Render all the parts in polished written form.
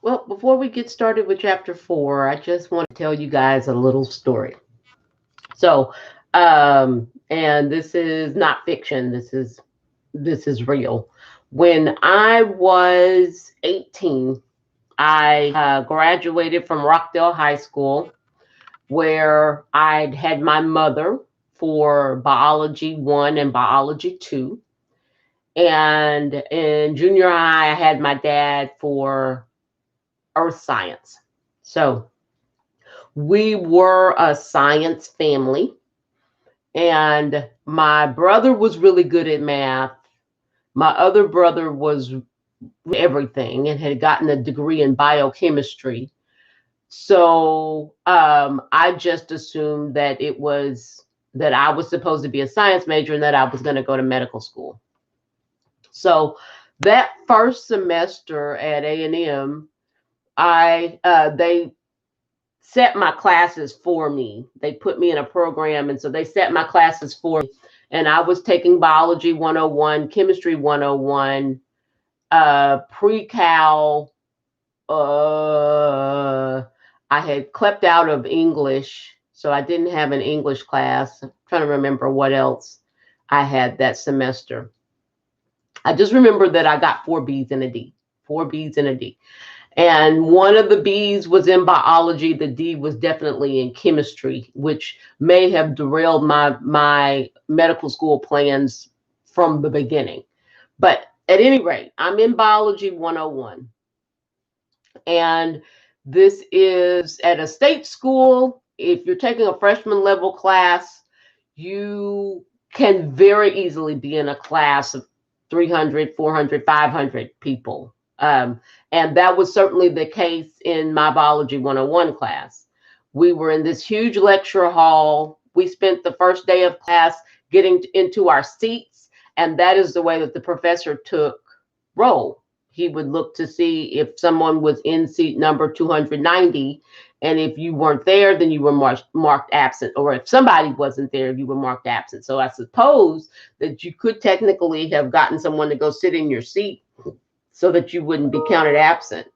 Well, before we get started with chapter 4, I just want to tell you guys a little story. So, and this is not fiction. This is real. When I was 18, I graduated from Rockdale High School, where I'd had my mother for biology 1 and biology 2. And in junior high, I had my dad for earth science. So we were a science family, and my brother was really good at math. My other brother was everything and had gotten a degree in biochemistry. So I just assumed that it was that I was supposed to be a science major and that I was going to go to medical school. So that first semester at A&M, I they set my classes for me. They put me in a program, and so they set my classes for me. And I was taking biology 101, chemistry 101, pre-cal. I had clept out of English, so I didn't have an English class. I'm trying to remember what else I had that semester. I just remember that I got 4 B's and a D, 4 B's and a D. And one of the B's was in biology. The D was definitely in chemistry, which may have derailed my medical school plans from the beginning. But at any rate, I'm in biology 101. And this is at a state school. If you're taking a freshman level class, you can very easily be in a class of 300, 400, 500 people. And that was certainly the case in my biology 101 class. We were in this huge lecture hall. We spent the first day of class getting into our seats, and that is the way that the professor took roll. He would look to see if someone was in seat number 290, and if you weren't there, then you were marked absent, or if somebody wasn't there, you were marked absent. So I suppose that you could technically have gotten someone to go sit in your seat so that you wouldn't be counted absent.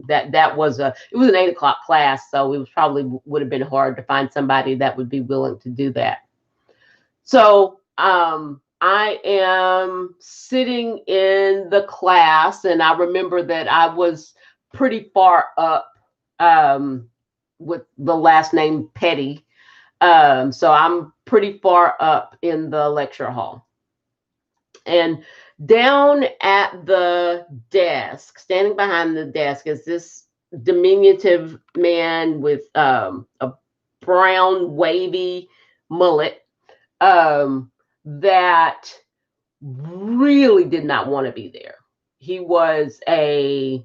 That was it was an 8 o'clock class, so it was probably would have been hard to find somebody that would be willing to do that. So I am sitting in the class, and I remember that I was pretty far up, with the last name Petty. So I'm pretty far up in the lecture hall. And down at the desk, standing behind the desk, is this diminutive man with a brown, wavy mullet, that really did not want to be there. He was a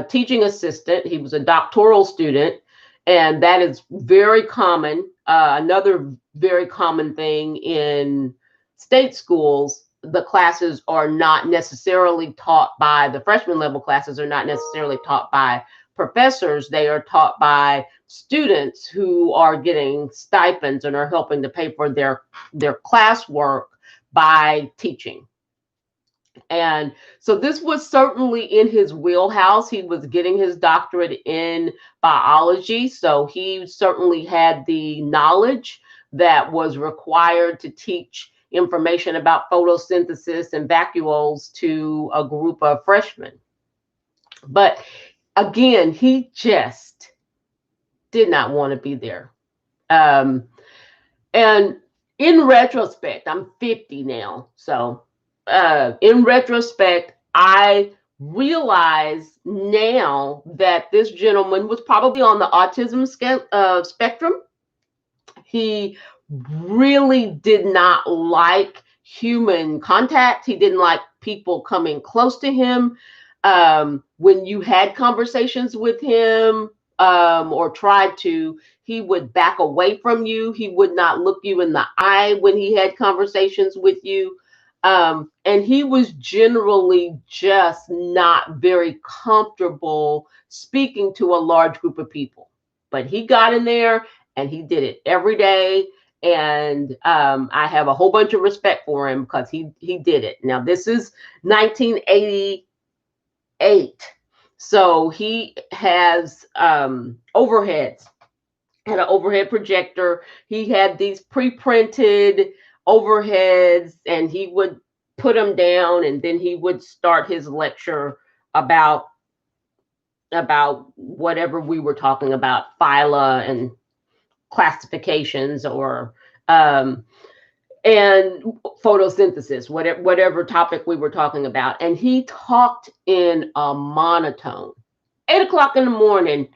teaching assistant, he was a doctoral student, and that is very common. Another very common thing in state schools, the classes are not necessarily taught by the freshman level classes, are not necessarily taught by professors. They are taught by students who are getting stipends and are helping to pay for their classwork by teaching. And so this was certainly in his wheelhouse. He was getting his doctorate in biology, so he certainly had the knowledge that was required to teach information about photosynthesis and vacuoles to a group of freshmen. But again, he just did not want to be there. Um, and in retrospect, I'm 50 now, so in retrospect, I realize now that this gentleman was probably on the autism spectrum. He really did not like human contact. He didn't like people coming close to him. When you had conversations with him, or tried to, he would back away from you. He would not look you in the eye when he had conversations with you. And he was generally just not very comfortable speaking to a large group of people. But he got in there and he did it every day. And I have a whole bunch of respect for him because he did it. Now, this is 1988. So he has overheads, had an overhead projector. He had these pre-printed overheads, and he would put them down, and then he would start his lecture about whatever we were talking about, phyla and classifications, or um, and photosynthesis, whatever topic we were talking about. And he talked in a monotone. 8 o'clock in the morning,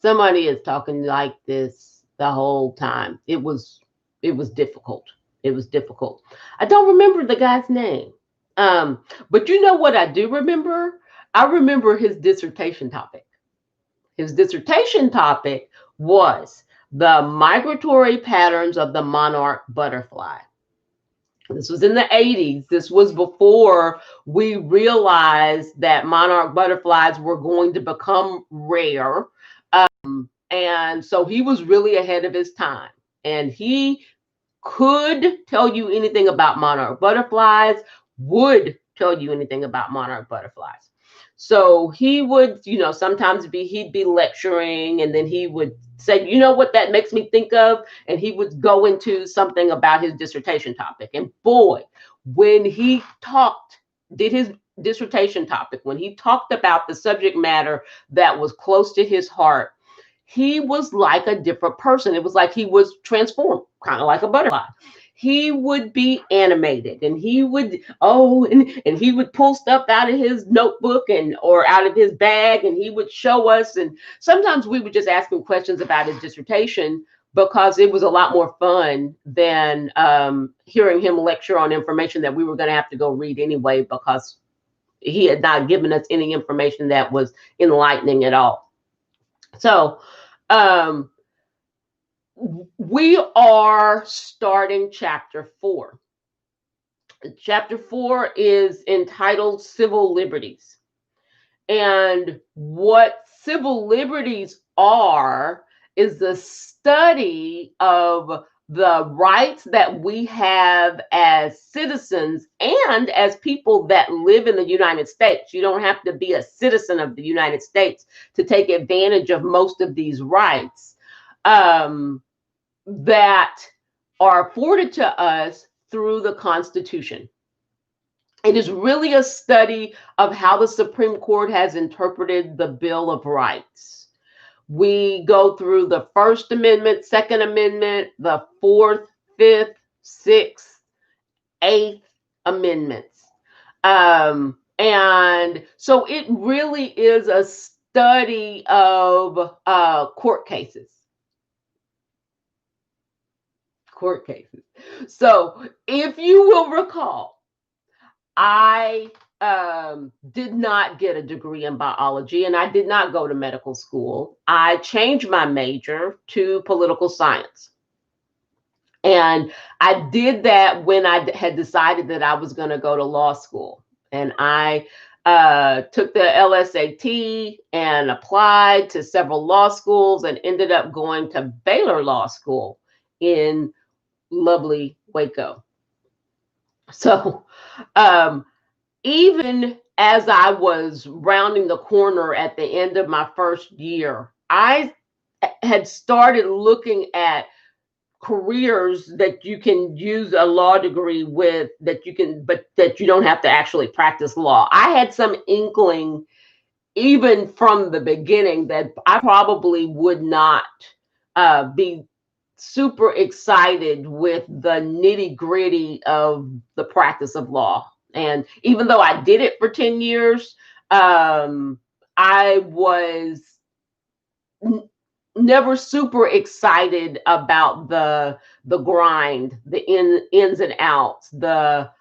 somebody is talking like this the whole time. It was difficult. It was difficult. I don't remember the guy's name. But you know what I do remember? I remember his dissertation topic. His dissertation topic was the migratory patterns of the monarch butterfly. This was in the 80s. This was before we realized that monarch butterflies were going to become rare. And so he was really ahead of his time. And he could tell you anything about monarch butterflies, would tell you anything about monarch butterflies. So he would, sometimes he'd be lecturing, and then he would say, you know what that makes me think of? And he would go into something about his dissertation topic. And boy, when he did his dissertation topic, when he talked about the subject matter that was close to his heart, he was like a different person. It was like he was transformed, kind of like a butterfly. He would be animated, and he would and he would pull stuff out of his notebook or out of his bag, and he would show us. And sometimes we would just ask him questions about his dissertation, because it was a lot more fun than hearing him lecture on information that we were going to have to go read anyway, because he had not given us any information that was enlightening at all. So we are starting chapter 4. Chapter 4 is entitled Civil Liberties. And what civil liberties are is the study of the rights that we have as citizens and as people that live in the United States. You don't have to be a citizen of the United States to take advantage of most of these rights that are afforded to us through the Constitution. It is really a study of how the Supreme Court has interpreted the Bill of Rights. We go through the First Amendment, Second Amendment, the Fourth, Fifth, Sixth, Eighth Amendments. And so it really is a study of court cases. Court cases. So if you will recall, I did not get a degree in biology, and I did not go to medical school. I changed my major to political science. And I did that when I had decided that I was going to go to law school. And I took the LSAT and applied to several law schools, and ended up going to Baylor Law School in lovely Waco. So even as I was rounding the corner at the end of my first year, I had started looking at careers that you can use a law degree with, but that you don't have to actually practice law. I had some inkling, even from the beginning, that I probably would not be super excited with the nitty-gritty of the practice of law. And even though I did it for 10 years, I was never super excited about the grind, the ins and outs, the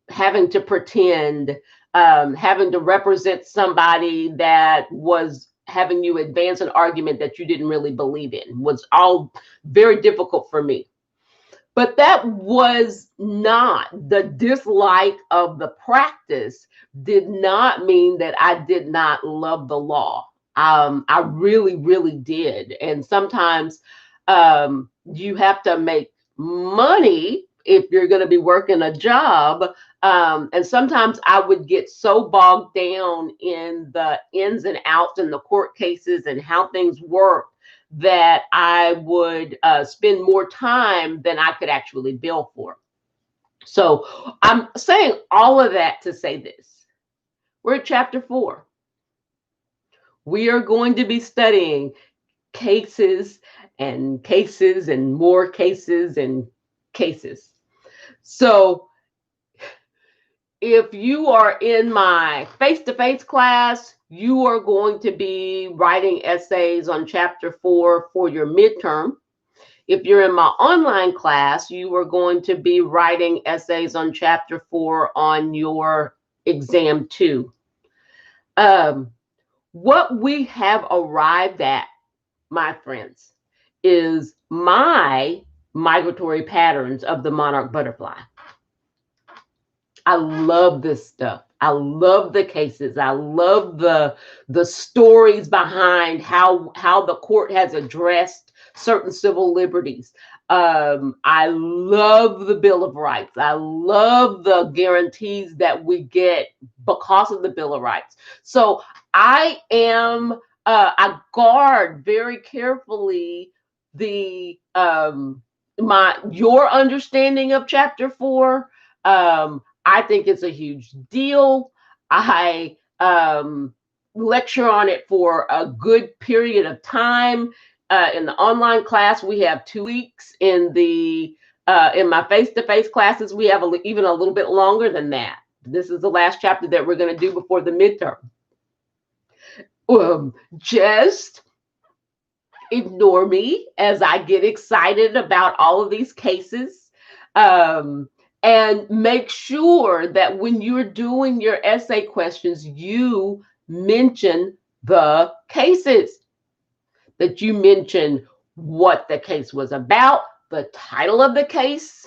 having to pretend, having to represent somebody that was having you advance an argument that you didn't really believe in, was all very difficult for me. But that was not, the dislike of the practice did not mean that I did not love the law. I really, really did. And sometimes you have to make money if you're going to be working a job. And sometimes I would get so bogged down in the ins and outs and the court cases and how things work that I would spend more time than I could actually bill for. So I'm saying all of that to say this. We're at chapter 4. We are going to be studying cases and cases and more cases and cases. So if you are in my face-to-face class, you are going to be writing essays on chapter 4 for your midterm. If you're in my online class, you are going to be writing essays on chapter 4 on your exam 2. What we have arrived at, my friends, is my migratory patterns of the monarch butterfly. I love this stuff. I love the cases. I love the stories behind how the court has addressed certain civil liberties. I love the Bill of Rights. I love the guarantees that we get because of the Bill of Rights. So I guard very carefully the your understanding of chapter 4. I think it's a huge deal. I lecture on it for a good period of time. In the online class, we have 2 weeks. In my face-to-face classes, we have even a little bit longer than that. This is the last chapter that we're going to do before the midterm. Just ignore me as I get excited about all of these cases. And make sure that when you're doing your essay questions, you mention the cases, that you mention what the case was about, the title of the case,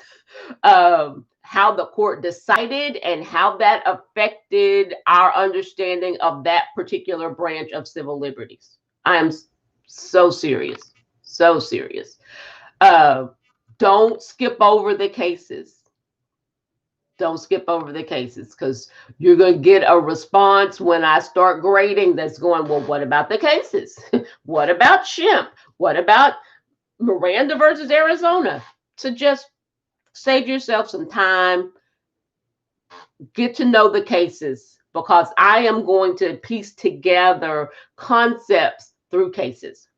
how the court decided, and how that affected our understanding of that particular branch of civil liberties. I am so serious, so serious. Don't skip over the cases. Don't skip over the cases, because you're going to get a response when I start grading that's going, well, what about the cases? What about Shemp? What about Miranda versus Arizona? So just save yourself some time. Get to know the cases, because I am going to piece together concepts through cases.